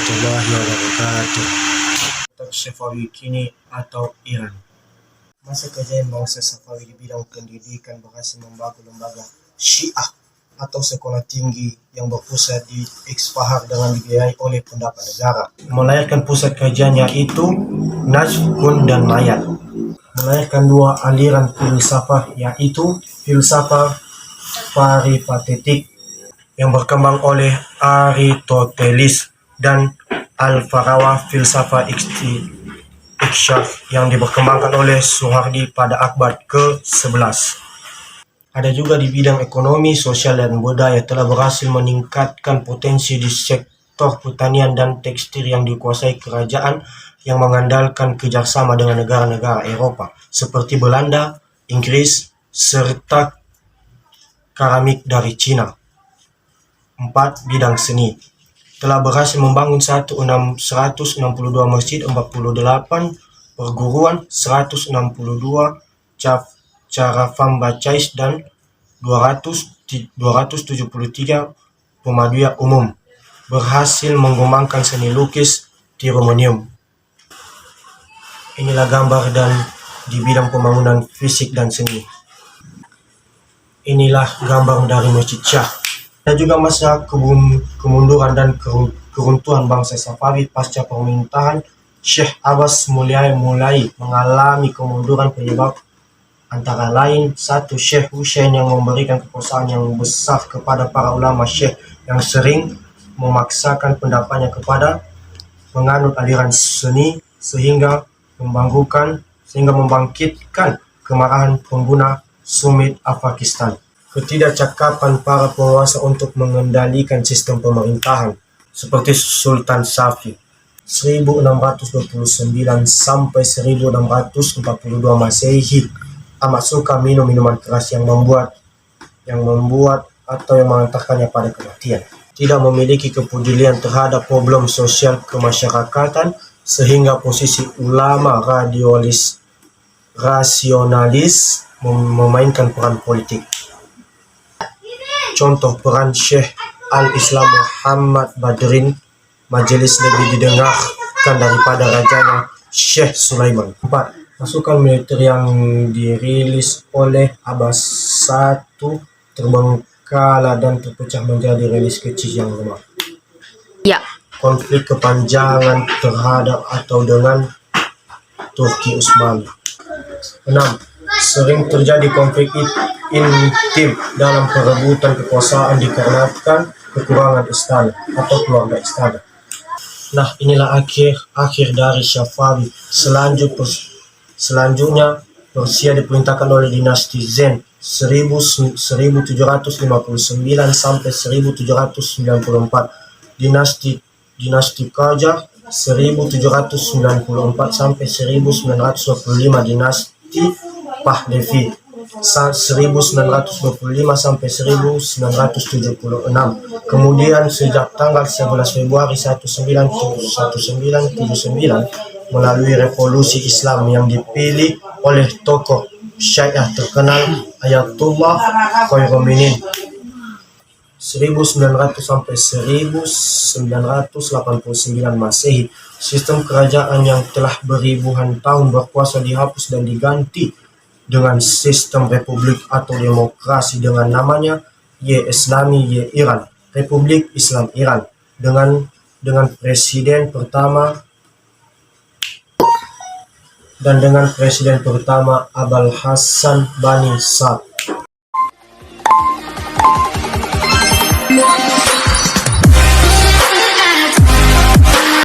warahmatullahi wabarakatuh. Untuk Safawi kini atau Iran. Masa kejayaan bangsa Safawi di bidang pendidikan berhasil membangun lembaga Syiah atau sekolah tinggi yang berpusat di Isfahan dengan dibiayai oleh pendapat negara. Melahirkan pusat kajian yaitu Najm dan Mayat. Melahirkan dua aliran filsafah yaitu filsafah peripatetik yang berkembang oleh Aristoteles dan Al-Farawa, filsafat iksyaf yang diperkembangkan oleh Suhardi pada abad ke-11. Ada juga di bidang ekonomi, sosial, dan budaya telah berhasil meningkatkan potensi di sektor pertanian dan tekstil yang dikuasai kerajaan yang mengandalkan kerjasama dengan negara-negara Eropa seperti Belanda, Inggris, serta keramik dari Cina. 4. Bidang seni telah berhasil membangun 162 masjid, 48 perguruan, 162 carafam bacais, dan 273 pemadua umum. Berhasil mengembangkan seni lukis tirumenium. Inilah gambar dan di bidang pembangunan fisik dan seni. Inilah gambar dari Masjid Shah. Ada juga masa kemunduran dan keruntuhan bangsa Safawi pasca pemerintahan Syekh Abbas mulai mengalami kemunduran. Penyebab antara lain 1. Syekh Hussein yang memberikan kekuasaan yang besar kepada para ulama Syekh yang sering memaksakan pendapatnya kepada penganut aliran seni sehingga membangkitkan kemarahan pengguna Sumit Afghanistan. Ketidakcakapan para penguasa untuk mengendalikan sistem pemerintahan seperti Sultan Safi 1629 sampai 1642 Masehi amat suka minum minuman keras yang membuat atau yang mengantarkannya pada kematian. Tidak memiliki kepedulian terhadap problem sosial kemasyarakatan sehingga posisi ulama rasionalis memainkan peran politik. Contoh peran Syekh Al-Islam Muhammad Badrin, majelis lebih didengarkan daripada rajanya Syekh Sulaiman. 4. Pasukan militer yang dirilis oleh Abbas I terbengkalai dan terpecah menjadi rilis kecil yang lemah. Konflik kepanjangan terhadap atau dengan Turki Utsmani. 6. Sering terjadi konflik intim dalam perebutan kekuasaan dikarenakan kekurangan istana atau keluarga istana. Nah, inilah akhir dari Safawi. Selanjutnya Persia diperintahkan oleh dinasti Zend 1759 sampai 1794. Dinasti Qajar 1794 sampai 1925. Dinasti Pahlavi 1925 sampai 1976. Kemudian sejak tanggal 11 Februari 1979 melalui revolusi Islam yang dipilih oleh tokoh Syiah terkenal Ayatullah Khamenei 1900 sampai 1989 Masehi. Sistem kerajaan yang telah beribuan tahun berkuasa dihapus dan diganti dengan sistem republik atau demokrasi dengan namanya Islami Iran, Republik Islam Iran, dengan presiden pertama Abul Hasan Bani Saad.